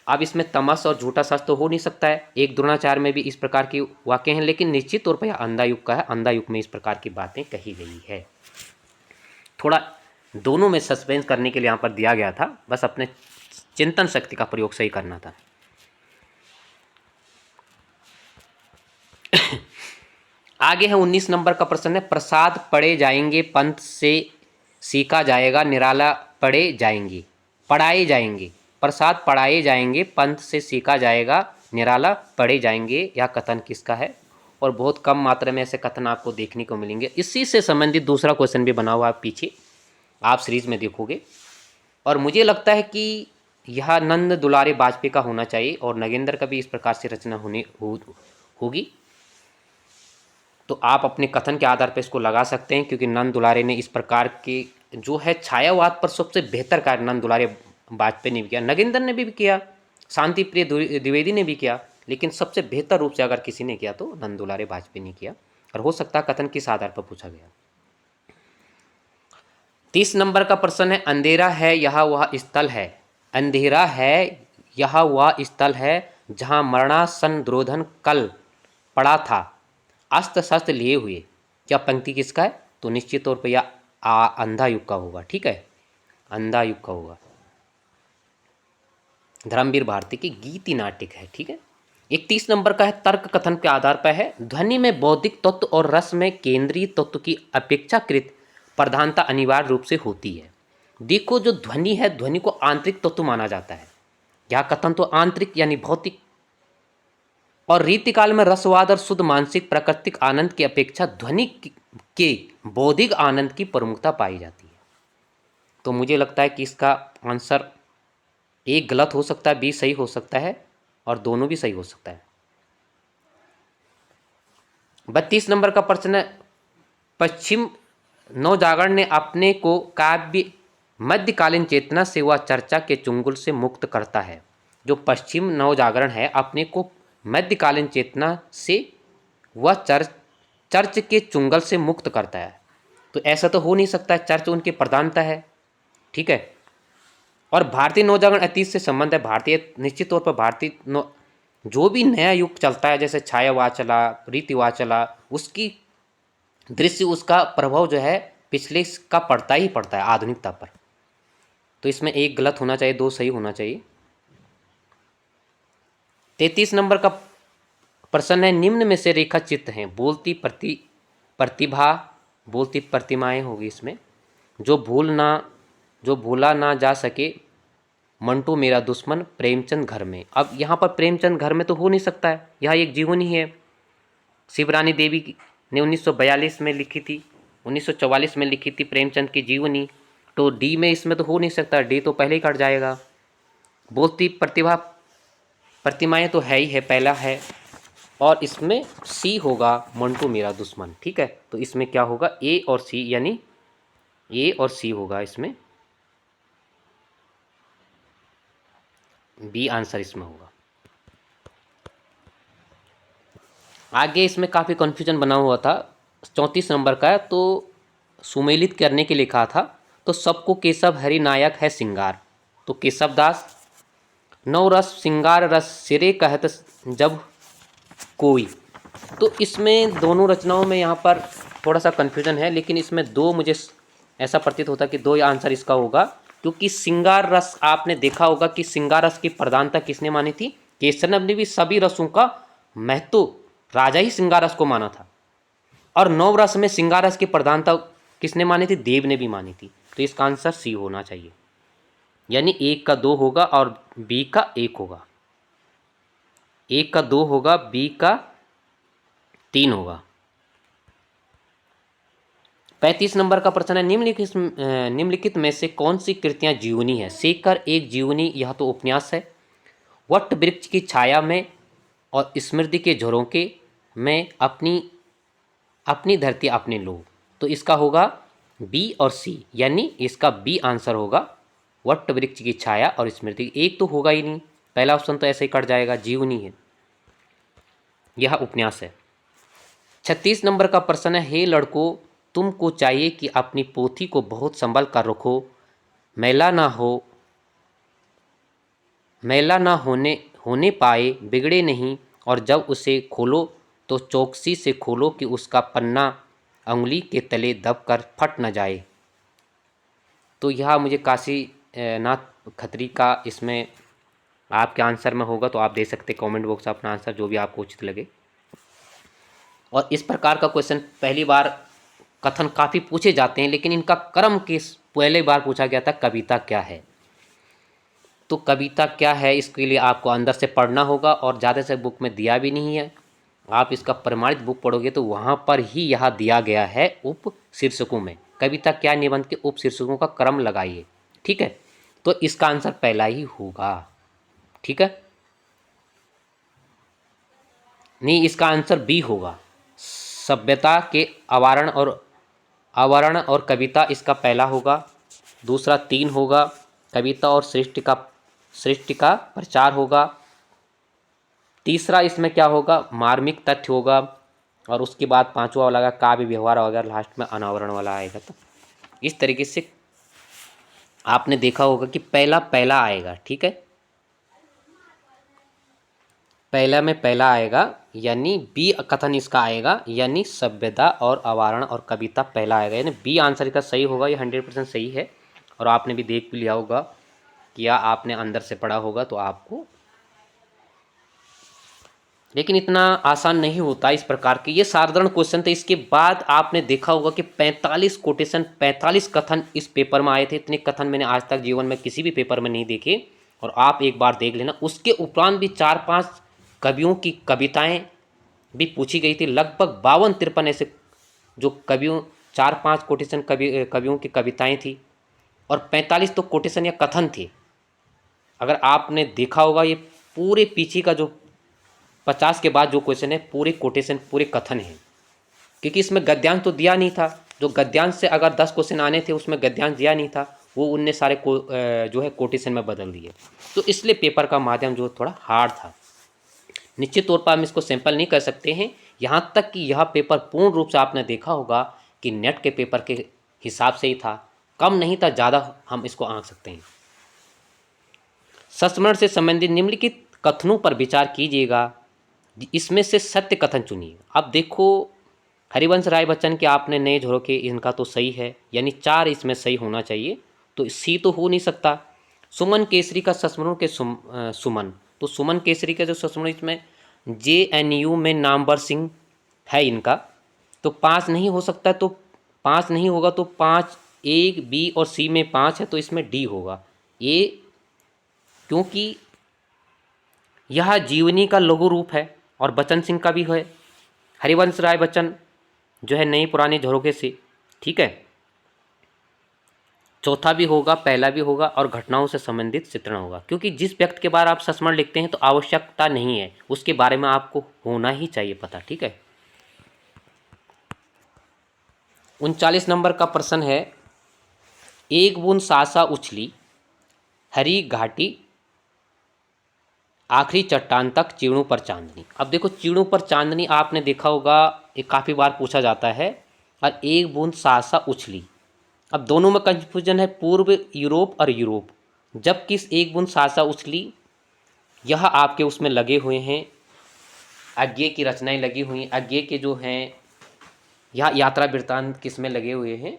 अब इसमें तमस और झूठा सच तो हो नहीं सकता है, एक द्रोणाचार्य में भी इस प्रकार के वाक्य हैं, लेकिन निश्चित तौर पर यह अंधा युग का है, अंधा युग में इस प्रकार की बातें कही गई है। थोड़ा दोनों में सस्पेंस करने के लिए यहाँ पर दिया गया था, बस अपने चिंतन शक्ति का प्रयोग सही करना था। आगे है 19 नंबर का प्रश्न है, प्रसाद पढ़े जाएंगे पंथ से सीखा जाएगा, निराला पढ़ाए जाएंगे, प्रसाद पढ़ाए जाएंगे पंथ से सीखा जाएगा, निराला पढ़े जाएंगे, यह कथन किसका है। और बहुत कम मात्रा में ऐसे कथन आपको देखने को मिलेंगे। इसी से संबंधित दूसरा क्वेश्चन भी बना हुआ है पीछे, आप सीरीज में देखोगे। और मुझे लगता है कि यह नंद दुलारे वाजपेयी का होना चाहिए, और नगेंद्र का भी इस प्रकार से रचना होगी। तो आप अपने कथन के आधार पर इसको लगा सकते हैं, क्योंकि नंद दुलारे ने इस प्रकार के जो है छायावाद पर सबसे बेहतर कार्य नंद दुलारे वाजपेयी ने भी किया, नगेंद्र ने भी किया, शांति प्रिय द्विवेदी ने भी किया, लेकिन सबसे बेहतर रूप से अगर किसी ने किया तो नंद दुलारे वाजपेयी ने किया। और हो सकता है कथन किस आधार पर पूछा गया। 30 नंबर का प्रश्न है, अंधेरा है यह वह स्थल है, अंधेरा है यह वह स्थल है जहाँ मरणासन दुर्योधन कल पड़ा था अस्त्र शस्त्र लिए हुए। क्या पंक्ति किसका है? तो निश्चित तौर पर यह अंधा युग का होगा। ठीक है, अंधा युग का होगा। धर्मवीर भारती की गीति नाटक है। ठीक है। 31 नंबर का है, तर्क कथन के आधार पर है, ध्वनि में बौद्धिक तत्व और रस में केंद्रीय तत्व की अपेक्षाकृत प्रधानता अनिवार्य रूप से होती है। देखो, जो ध्वनि है, ध्वनि को आंतरिक तत्व माना जाता है। यह कथन तो आंतरिक यानी भौतिक, और रीतिकाल में रसवाद और शुद्ध मानसिक प्राकृतिक आनंद की अपेक्षा ध्वनि के बौद्धिक आनंद की प्रमुखता पाई जाती है। तो मुझे लगता है कि इसका आंसर ए गलत हो सकता है, बी सही हो सकता है, और दोनों भी सही हो सकता है। 32 नंबर का प्रश्न है, पश्चिम नवजागरण ने अपने को काव्य मध्यकालीन चेतना से व चर्चा के चुंगल से मुक्त करता है। जो पश्चिम नवजागरण है, अपने को मध्यकालीन चेतना से व चर्च के चुंगल से मुक्त करता है। तो ऐसा तो हो नहीं सकता, चर्च उनकी प्रधानता है। ठीक है। और भारतीय नवजागरण अतीत से संबंध है। भारतीय निश्चित तौर पर भारतीय जो भी नया युग चलता है, जैसे छायावाद चला, रीतिवाद चला, उसकी दृश्य, उसका प्रभाव जो है पिछले का पड़ता ही पड़ता है आधुनिकता पर। तो इसमें एक गलत होना चाहिए, दो सही होना चाहिए। 33 नंबर का प्रश्न है, निम्न में से रेखा चित्र हैं, बोलती प्रतिभा, बोलती प्रतिमाएं होगी इसमें, जो भूला ना जा सके, मंटू मेरा दुश्मन, प्रेमचंद घर में। अब यहाँ पर प्रेमचंद घर में तो हो नहीं सकता है, यह एक जीवनी है। शिवरानी देवी ने 1942 में लिखी थी, 1944 में लिखी थी प्रेमचंद की जीवनी। तो डी में इसमें तो हो नहीं सकता, डी तो पहले ही कट जाएगा। बोलती प्रतिमाएं तो है ही है, पहला है, और इसमें सी होगा, मंटू मेरा दुश्मन। ठीक है। तो इसमें क्या होगा, ए और सी, यानी ए और सी होगा इसमें, बी आंसर इसमें होगा। आगे इसमें काफ़ी कन्फ्यूजन बना हुआ था। 34 नंबर का है, तो सुमेलित करने के लिखा था, तो सबको केशव हरि नायक है सिंगार, तो केशव दास। नौ रस सिंगार रस सिरे कहत जब कोई। तो इसमें दोनों रचनाओं में यहाँ पर थोड़ा सा कन्फ्यूजन है, लेकिन इसमें दो मुझे ऐसा प्रतीत होता है कि दो आंसर इसका होगा, क्योंकि सिंगार रस आपने देखा होगा कि सिंगार रस की प्रधानता किसने मानी थी? केशव ने भी सभी रसों का महत्व राजा ही सिंगार रस को माना था, और नौ रस में सिंगार रस की प्रधानता किसने मानी थी? देव ने भी मानी थी। तो इसका आंसर सी होना चाहिए, यानी एक का दो होगा और बी का एक होगा, एक का दो होगा, बी का तीन होगा। 35 नंबर का प्रश्न है, निम्नलिखित में से कौन सी कृतियां जीवनी है? शेखर एक जीवनी, यह तो उपन्यास है। वट वृक्ष की छाया में और स्मृति के झरोखे में, अपनी धरती अपने लोग। तो इसका होगा बी और सी, यानी इसका बी आंसर होगा, वट वृक्ष की छाया और स्मृति। एक तो होगा ही नहीं, पहला ऑप्शन तो ऐसे ही कट जाएगा, जीवनी है, यह उपन्यास है। 36 नंबर का प्रश्न है, हे लड़कों, तुमको चाहिए कि अपनी पोथी को बहुत संभल कर रखो, मैला ना होने पाए, बिगड़े नहीं, और जब उसे खोलो तो चौकसी से खोलो कि उसका पन्ना अंगुली के तले दबकर फट न जाए। तो यह मुझे काशी नाथ खत्री का इसमें आपके आंसर में होगा, तो आप दे सकते कमेंट बॉक्स अपना आंसर, जो भी आपको उचित लगे। और इस प्रकार का क्वेश्चन पहली बार कथन काफ़ी पूछे जाते हैं, लेकिन इनका क्रम किस पहले बार पूछा गया था, कविता क्या है। तो कविता क्या है, इसके लिए आपको अंदर से पढ़ना होगा, और ज़्यादा से बुक में दिया भी नहीं है। आप इसका प्रमाणित बुक पढ़ोगे तो वहाँ पर ही यह दिया गया है, उप शीर्षकों में कविता क्या निबंध के उप शीर्षकों का क्रम लगाइए। ठीक है। तो इसका आंसर पहला ही होगा। ठीक है, नहीं, इसका आंसर बी होगा, सभ्यता के आवरण और कविता इसका पहला होगा। दूसरा 3 होगा, कविता और सृष्टि का प्रचार होगा। तीसरा इसमें क्या होगा, मार्मिक तथ्य होगा, और उसके बाद पांचवा वाला काव्य व्यवहार वगैरह, लास्ट में अनावरण वाला आएगा। तो इस तरीके से आपने देखा होगा कि पहला आएगा। ठीक है, पहला में पहला आएगा यानी बी कथन इसका आएगा, यानी सभ्यता और अवारण और कविता पहला आएगा, यानी बी आंसर इसका सही होगा। ये 100% सही है और आपने भी देख भी लिया होगा या आपने अंदर से पढ़ा होगा तो आपको, लेकिन इतना आसान नहीं होता इस प्रकार के। ये साधारण क्वेश्चन थे। इसके बाद आपने देखा होगा कि 45 कोटेशन 45 कथन इस पेपर में आए थे। इतने कथन मैंने आज तक जीवन में किसी भी पेपर में नहीं देखे और आप एक बार देख लेना। उसके उपरांत भी 4-5 कवियों की कविताएं भी पूछी गई थी। लगभग 52-53 ऐसे जो कवियों 4-5 कोटेशन कवियों की कविताएं थी और 45 तो कोटेशन या कथन थे। अगर आपने देखा होगा ये पूरे पीछे का जो 50 के बाद जो क्वेश्चन है पूरे कोटेशन पूरे कथन है, क्योंकि इसमें गद्यांश तो दिया नहीं था। जो गद्यांश से अगर 10 क्वेश्चन आने थे उसमें गद्यांश दिया नहीं था, वो उनने सारे जो है कोटेशन में बदल दिए। तो इसलिए पेपर का माध्यम जो थोड़ा हार्ड था। निश्चित तौर पर हम इसको सैंपल नहीं कर सकते हैं, यहाँ तक कि यह पेपर पूर्ण रूप से आपने देखा होगा कि नेट के पेपर के हिसाब से ही था, कम नहीं था, ज़्यादा हम इसको आंक सकते हैं। संस्मरण से संबंधित निम्नलिखित कथनों पर विचार कीजिएगा, इसमें से सत्य कथन चुनिए। अब देखो हरिवंश राय बच्चन के आपने नए झरोखे, इनका तो सही है, यानी 4 इसमें सही होना चाहिए, तो सी तो हो नहीं सकता। सुमन केसरी का संस्मरण के सुमन, तो सुमन केसरी का जो संस्मरण इसमें JNU में नामवर सिंह है इनका, तो 5 नहीं हो सकता। तो 5 नहीं होगा तो 5 A B और C में 5 है, तो इसमें D होगा ये, क्योंकि यह जीवनी का लघु रूप है और बच्चन सिंह का भी है। हरिवंश राय बच्चन जो है नई पुराने झरोखे से, ठीक है। चौथा भी होगा, पहला भी होगा और घटनाओं से संबंधित चित्रण होगा, क्योंकि जिस व्यक्ति के बारे आप संस्मरण लिखते हैं तो आवश्यकता नहीं है, उसके बारे में आपको होना ही चाहिए पता, ठीक है। 39 नंबर का प्रश्न है, एक बूंद सासा उछली हरी घाटी आखिरी चट्टान तक चीणों पर चांदनी। अब देखो चीणों पर चांदनी आपने देखा होगा, ये काफ़ी बार पूछा जाता है, और एक बूंद सासा उछली, अब दोनों में कंफ्यूजन है, पूर्व यूरोप और यूरोप। जबकि इस एक बूंद सासा उछली यह आपके उसमें लगे हुए हैं, अज्ञे की रचनाएं लगी हुई हैं, अज्ञे के जो हैं यह यात्रा वृत्तांत किस में लगे हुए हैं,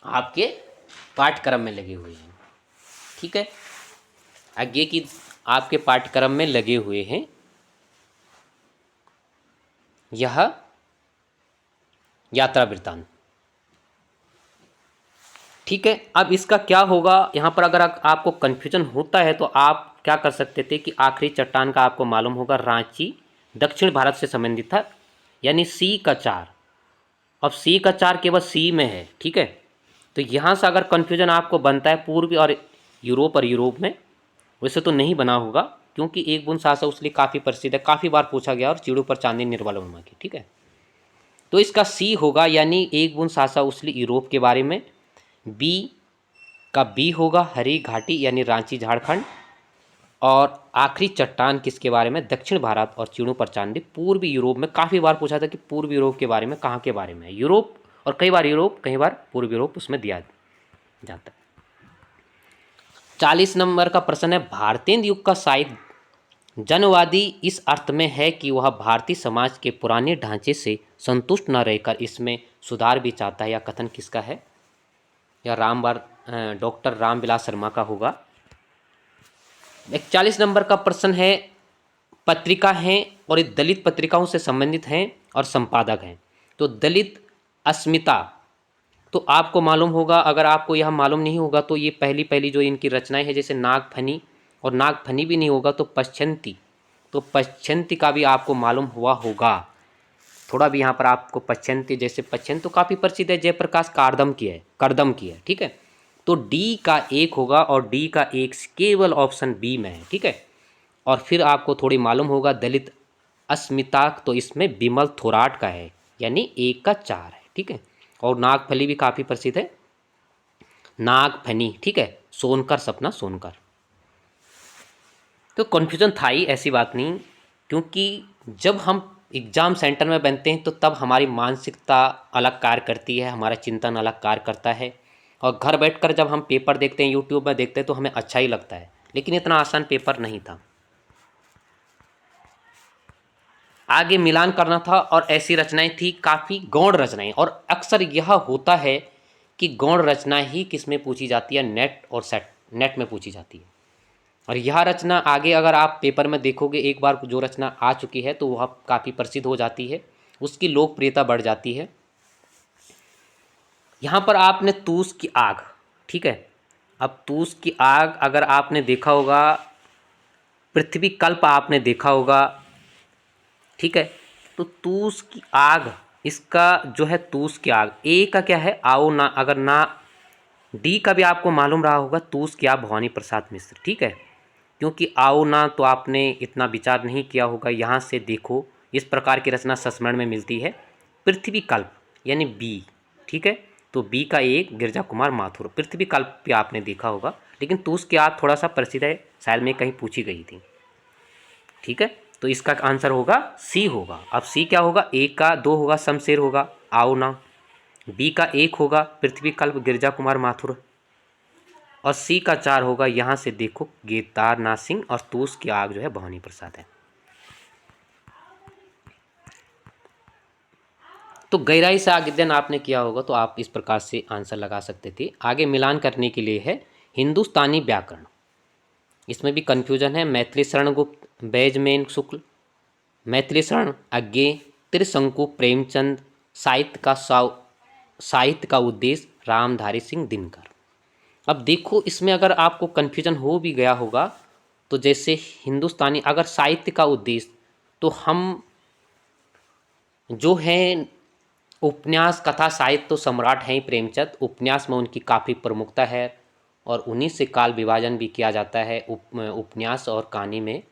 आपके पाठ्यक्रम में लगे हुए हैं, ठीक है। अज्ञे की आपके पाठ्यक्रम में लगे हुए हैं यह यात्रा वृत्तांत, ठीक है। अब इसका क्या होगा, यहाँ पर अगर आपको कन्फ्यूजन होता है तो आप क्या कर सकते थे कि आखिरी चट्टान का आपको मालूम होगा रांची दक्षिण भारत से संबंधित था, यानी C का 4। अब C का 4 केवल C में है, ठीक है। तो यहाँ से अगर कन्फ्यूजन आपको बनता है पूर्वी और यूरोप में, वैसे तो नहीं बना होगा, क्योंकि एक बूंद सासा उछली काफ़ी प्रसिद्ध है, काफ़ी बार पूछा गया, और चीड़ों पर चांदनी निर्मला वर्मा की, ठीक है। तो इसका C होगा, यानी एक बूंद सासा उछली यूरोप के बारे में। B का B होगा हरी घाटी यानी रांची झारखंड, और आखिरी चट्टान किसके बारे में, दक्षिण भारत, और चीड़ों पर चांदनी पूर्वी यूरोप में। काफ़ी बार पूछा था कि पूर्वी यूरोप के बारे में, कहाँ के बारे में, यूरोप, और कई बार यूरोप कई बार पूर्वी यूरोप उसमें दिया जाता है। 40 नंबर का प्रश्न है, भारतेंद्र युग का साहित्य जनवादी इस अर्थ में है कि वह भारतीय समाज के पुराने ढांचे से संतुष्ट न रहकर इसमें सुधार भी चाहता है, या कथन किसका है, या डॉक्टर रामविलास शर्मा का होगा। 41 नंबर का प्रश्न है, पत्रिका हैं और ये दलित पत्रिकाओं से संबंधित हैं और संपादक हैं। तो दलित अस्मिता, तो आपको मालूम होगा, अगर आपको यह मालूम नहीं होगा तो ये पहली जो इनकी रचनाएं हैं, जैसे नागफनी, और नागफनी भी नहीं होगा तो पश्चंती, तो पश्चंती का भी आपको मालूम हुआ होगा थोड़ा भी। यहाँ पर आपको पश्चंती, जैसे पश्चंती तो काफ़ी प्रसिद्ध है, जयप्रकाश करदम की है, ठीक है। तो D का 1 होगा और D का 1 केवल ऑप्शन B में है, ठीक है। और फिर आपको थोड़ी मालूम होगा दलित अस्मिता, तो इसमें विमल थोराट का है, यानी 1 का 4 है, ठीक है। और नागफली भी काफ़ी प्रसिद्ध है, नागफनी, ठीक है, सोनकर सपना सोनकर। तो कन्फ्यूजन था ही, ऐसी बात नहीं, क्योंकि जब हम एग्ज़ाम सेंटर में बनते हैं तो तब हमारी मानसिकता अलग कार्य करती है, हमारा चिंतन अलग कार्य करता है, और घर बैठकर जब हम पेपर देखते हैं, यूट्यूब में देखते हैं, तो हमें अच्छा ही लगता है, लेकिन इतना आसान पेपर नहीं था। आगे मिलान करना था और ऐसी रचनाएं थी काफ़ी गौण रचनाएं। और अक्सर यह होता है कि गौण रचना ही किस में पूछी जाती है, नेट और सेट, नेट में पूछी जाती है। और यह रचना आगे अगर आप पेपर में देखोगे, एक बार जो रचना आ चुकी है तो वह काफ़ी प्रसिद्ध हो जाती है, उसकी लोकप्रियता बढ़ जाती है। यहाँ पर आपने तूस की आग, ठीक है, अब तूस की आग अगर आपने देखा होगा, पृथ्वी कल्प आपने देखा होगा, ठीक है। तो तूस की आग, इसका जो है तूस की आग, ए का क्या है, आओ ना, अगर ना डी का भी आपको मालूम रहा होगा, तूस की आग भवानी प्रसाद मिश्र, ठीक है। क्योंकि आओ ना तो आपने इतना विचार नहीं किया होगा। यहाँ से देखो, इस प्रकार की रचना संस्मरण में मिलती है। पृथ्वी कल्प यानी बी, ठीक है, तो बी का एक गिरजा कुमार माथुर, पृथ्वी कल्प पे आपने देखा होगा। लेकिन तूस की आग थोड़ा सा प्रसिद्ध है, शायद में कहीं पूछी गई थी, ठीक है। तो इसका आंसर होगा सी होगा। अब सी क्या होगा, ए का 2 होगा शमशेर होगा आओ ना, बी का 1 होगा पृथ्वी कल्प गिरजा कुमार माथुर, और सी का 4 होगा, यहाँ से देखो, गिरधार नाथ सिंह, और तूस की आग जो है भवानी प्रसाद है। तो गहराई से अध्ययन आपने किया होगा तो आप इस प्रकार से आंसर लगा सकते थे। आगे मिलान करने के लिए है हिंदुस्तानी व्याकरण, इसमें भी कन्फ्यूजन है। मैथिली शरण गुप्त, बैजमैन शुक्ल, मैथिली शरण अज्ञे, त्रिशंकु प्रेमचंद, साहित्य का उद्देश्य रामधारी सिंह दिनकर। अब देखो, इसमें अगर आपको कन्फ्यूजन हो भी गया होगा तो जैसे हिंदुस्तानी, अगर साहित्य का उद्देश्य, तो हम जो हैं उपन्यास कथा साहित्य तो सम्राट हैं ही प्रेमचंद, उपन्यास में उनकी काफ़ी प्रमुखता है और उन्हीं से काल विभाजन भी किया जाता है उपन्यास और कहानी में।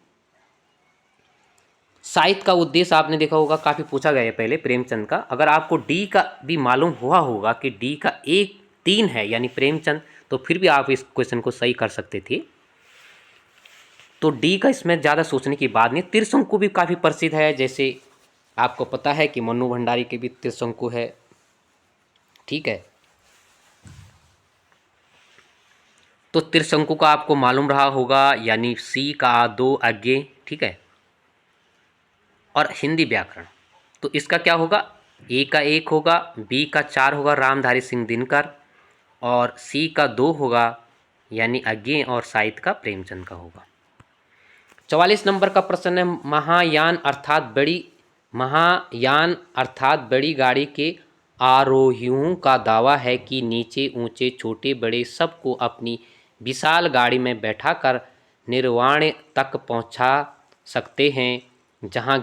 साहित्य का उद्देश्य आपने देखा होगा, काफ़ी पूछा गया है पहले प्रेमचंद का। अगर आपको डी का भी मालूम हुआ होगा कि डी का 1-3 है यानी प्रेमचंद, तो फिर भी आप इस क्वेश्चन को सही कर सकते थे। तो डी का इसमें ज़्यादा सोचने की बात नहीं। त्रिशंकु भी काफ़ी प्रसिद्ध है, जैसे आपको पता है कि मन्नू भंडारी के भी त्रिशंकु है, ठीक है। तो त्रिशंकु का आपको मालूम रहा होगा, यानी सी का 2 आगे, ठीक है। और हिंदी व्याकरण, तो इसका क्या होगा, ए का 1 होगा, बी का 4 होगा रामधारी सिंह दिनकर, और सी का 2 होगा यानी अज्ञे, और साहित्य का प्रेमचंद का होगा। 44 नंबर का प्रश्न है, महायान अर्थात बड़ी गाड़ी के आरोहियों का दावा है कि नीचे ऊंचे छोटे बड़े सबको अपनी विशाल गाड़ी में बैठाकर निर्वाण तक पहुंचा सकते हैं, जहां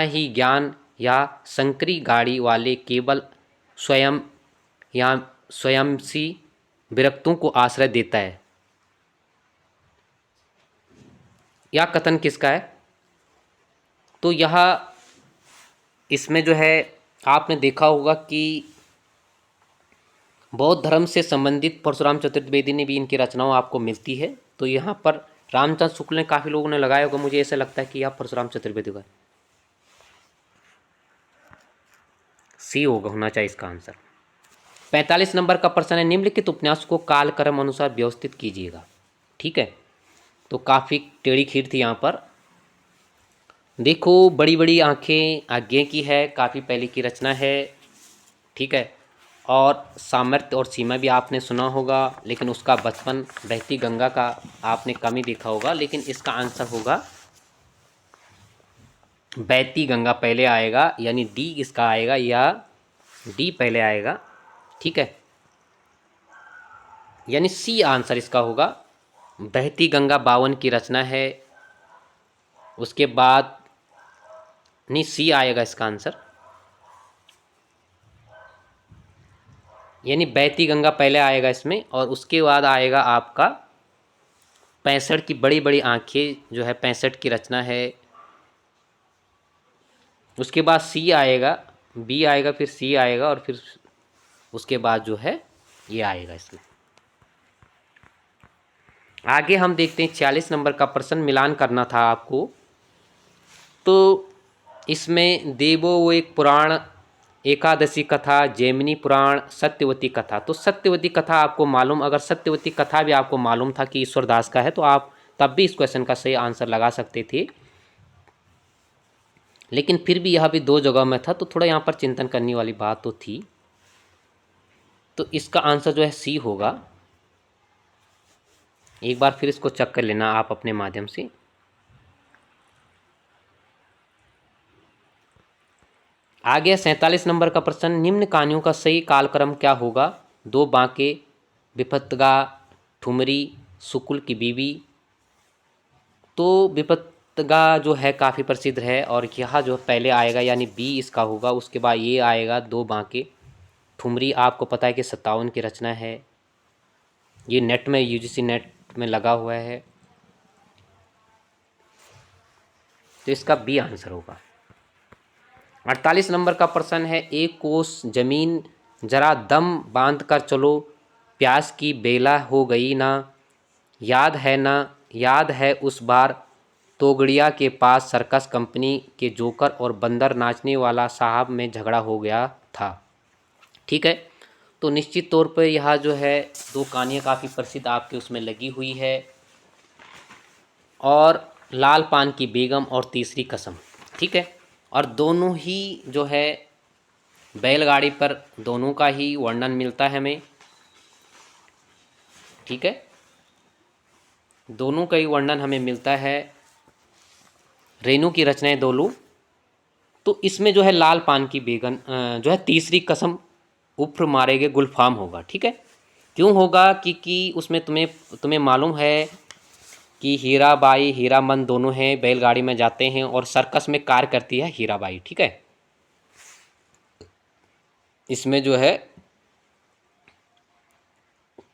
ही ज्ञान या संकरी गाड़ी वाले केवल स्वयं या स्वयंसी विरक्तों को आश्रय देता है। यह कथन किसका है, तो यह इसमें जो है आपने देखा होगा कि बौद्ध धर्म से संबंधित परशुराम चतुर्वेदी ने भी इनकी रचनाओं आपको मिलती है। तो यहाँ पर रामचंद्र शुक्ल ने काफ़ी लोगों ने लगाया होगा, मुझे ऐसा लगता है कि यह परशुराम चतुर्वेदी का सी होना चाहिए इसका आंसर। 45 नंबर का प्रश्न है, निम्नलिखित उपन्यास को कालक्रम अनुसार व्यवस्थित कीजिएगा, ठीक है। तो काफ़ी टेढ़ी खीर थी यहाँ पर। देखो, बड़ी बड़ी आंखें आज्ञे की है, काफ़ी पहले की रचना है, ठीक है। और सामर्थ्य और सीमा भी आपने सुना होगा, लेकिन उसका बचपन बहती गंगा का आपने कम ही देखा होगा। लेकिन इसका आंसर होगा बहती गंगा पहले आएगा, यानी डी इसका आएगा, या डी पहले आएगा, ठीक है। यानी सी आंसर इसका होगा। बहती गंगा 52 की रचना है, उसके बाद नहीं, सी आएगा इसका आंसर, यानी बहती गंगा पहले आएगा इसमें, और उसके बाद आएगा आपका 65 की बड़ी बड़ी आंखें जो है 65 की रचना है। उसके बाद सी आएगा, बी आएगा, फिर सी आएगा, और फिर उसके बाद जो है ये आएगा इसमें। आगे हम देखते हैं 46 नंबर का प्रश्न, मिलान करना था आपको। तो इसमें देवो वो एक पुराण, एकादशी कथा, जैमिनी पुराण, सत्यवती कथा। तो सत्यवती कथा आपको मालूम, अगर सत्यवती कथा भी आपको मालूम था कि ईश्वर दास का है, तो आप तब भी इस क्वेश्चन का सही आंसर लगा सकते थे। लेकिन फिर भी यहाँ भी 2 जगह में था, तो थोड़ा यहाँ पर चिंतन करने वाली बात तो थी। तो इसका आंसर जो है सी होगा। एक बार फिर इसको चेक कर लेना आप अपने माध्यम से। आगे 47 नंबर का प्रश्न, निम्न कहानियों का सही कालक्रम क्या होगा? 2 बांके, विपत्तगा, ठुमरी, सुकुल की बीवी। तो विपत्तगा जो है काफ़ी प्रसिद्ध है, और यह जो पहले आएगा यानी बी इसका होगा। उसके बाद ये आएगा 2 बांके। ठुमरी आपको पता है कि 57 की रचना है, ये नेट में यूजीसी नेट में लगा हुआ है, तो इसका बी आंसर होगा। 48 नंबर का प्रश्न है, एक कोस जमीन जरा दम बांध कर चलो, प्यास की बेला हो गई ना, याद है ना, याद है उस बार तोगड़िया के पास सर्कस कंपनी के जोकर और बंदर नाचने वाला साहब में झगड़ा हो गया था। ठीक है, तो निश्चित तौर पर यह जो है 2 कहानियाँ काफ़ी प्रसिद्ध आपके उसमें लगी हुई है, और लाल पान की बेगम और तीसरी कसम। ठीक है, और दोनों ही जो है बैलगाड़ी पर दोनों का ही वर्णन मिलता है हमें। ठीक है, दोनों का ही वर्णन हमें मिलता है। रेणु की रचनाएं दोनों। तो इसमें जो है लाल पान की बेगम जो है तीसरी कसम उफ्र मारेगे गुलफाम होगा। ठीक है, क्यों होगा कि उसमें तुम्हें मालूम है कि हीराबाई हीरामन दोनों हैं, बैलगाड़ी में जाते हैं और सर्कस में कार्य करती है हीराबाई। ठीक है, इसमें जो है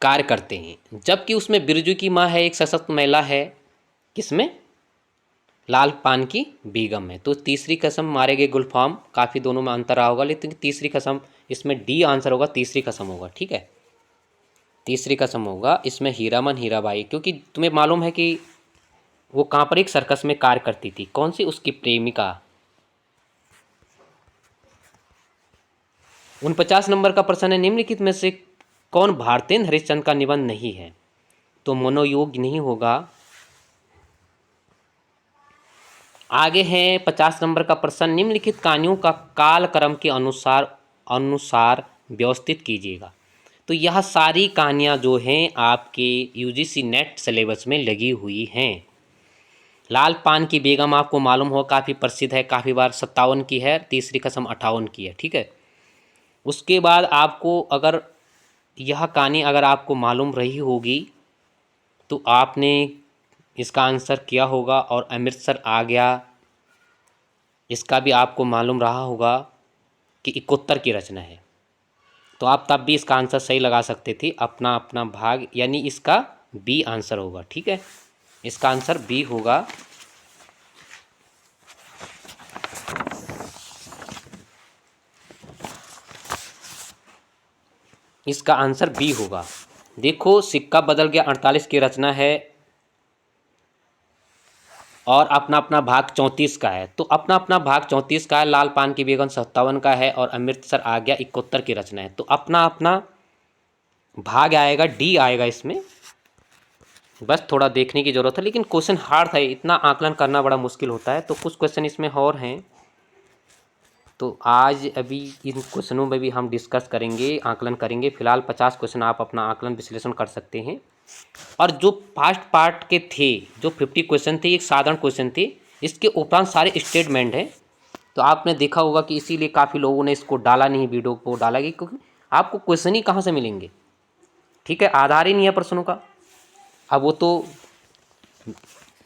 कार्य करते हैं, जबकि उसमें बिरजू की माँ है, एक सशक्त महिला है, किसमें? लाल पान की बेगम है। तो तीसरी कसम मारेगे गुलफाम, काफ़ी दोनों में अंतर रहा होगा, लेकिन तीसरी कसम इसमें डी आंसर होगा, तीसरी कसम होगा। ठीक है, तीसरी कसम होगा इसमें हीरामन हीराबाई, क्योंकि तुम्हें मालूम है कि वो कहाँ पर एक सर्कस में कार्य करती थी, कौन सी? उसकी प्रेमिका। 49 नंबर का प्रश्न है, निम्नलिखित में से कौन भारतेंद्र हरिश्चंद्र का निबंध नहीं है? तो मनोयोग नहीं होगा। आगे है 50 नंबर का प्रश्न, निम्नलिखित कहानियों का कालक्रम के अनुसार अनुसार व्यवस्थित कीजिएगा। तो यह सारी कहानियाँ जो हैं आपके यूजीसी नेट सिलेबस में लगी हुई हैं। लाल पान की बेगम आपको मालूम हो काफ़ी प्रसिद्ध है, काफ़ी बार 57 की है, तीसरी कसम 58 की है। ठीक है, उसके बाद आपको अगर यह कहानी अगर आपको मालूम रही होगी तो आपने इसका आंसर किया होगा, और अमृतसर आ गया इसका भी आपको मालूम रहा होगा कि 71 की रचना है। तो आप तब भी इसका आंसर सही लगा सकते थे, अपना अपना भाग, यानी इसका बी आंसर होगा। ठीक है, इसका आंसर बी होगा। इसका आंसर बी होगा। देखो सिक्का बदल गया 48 की रचना है, और अपना अपना भाग 34 का है। तो अपना अपना भाग 34 का है, लाल पान की बेगम 57 का है, और अमृतसर आ गया 71 की रचना है। तो अपना अपना भाग आएगा, डी आएगा इसमें। बस थोड़ा देखने की ज़रूरत है, लेकिन क्वेश्चन हार्ड है, इतना आकलन करना बड़ा मुश्किल होता है। तो कुछ क्वेश्चन इसमें और हैं, तो आज अभी इन क्वेश्चनों में भी हम डिस्कस करेंगे, आकलन करेंगे। फिलहाल 50 क्वेश्चन आप अपना आकलन विश्लेषण कर सकते हैं। और जो फर्स्ट पार्ट के थे, जो 50 क्वेश्चन थे, एक साधारण क्वेश्चन थे, इसके उपरांत सारे स्टेटमेंट हैं। तो आपने देखा होगा कि इसीलिए काफ़ी लोगों ने इसको डाला नहीं, वीडियो को डाला गया, क्योंकि आपको क्वेश्चन ही कहाँ से मिलेंगे? ठीक है, आधार ही नहीं है प्रश्नों का। अब वो तो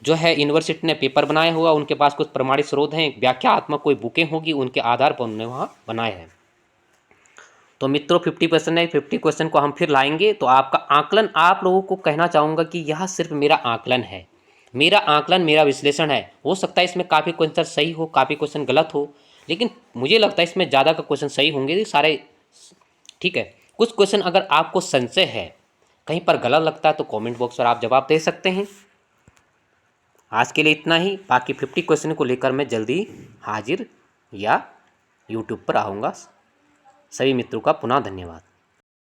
जो है यूनिवर्सिटी ने पेपर बनाया होगा, उनके पास कुछ प्रमाणित स्रोत हैं, व्याख्यात्मक कोई बुकें होगी, उनके आधार पर उन्होंने वहाँ बनाए हैं। तो मित्रों 50 क्वेश्चन है, 50 क्वेश्चन को हम फिर लाएंगे। तो आपका आकलन, आप लोगों को कहना चाहूँगा कि यह सिर्फ मेरा आकलन है, मेरा आकलन, मेरा विश्लेषण है। हो सकता है इसमें काफ़ी क्वेश्चन सही हो, काफ़ी क्वेश्चन गलत हो, लेकिन मुझे लगता है इसमें ज़्यादा का क्वेश्चन सही होंगे सारे। ठीक है, कुछ क्वेश्चन अगर आपको संशय है, कहीं पर गलत लगता है, तो कमेंट बॉक्स पर आप जवाब दे सकते हैं। आज के लिए इतना ही, बाकी 50 क्वेश्चन को लेकर मैं जल्दी हाजिर या यूट्यूब पर आऊँगा। सभी मित्रों का पुनः धन्यवाद।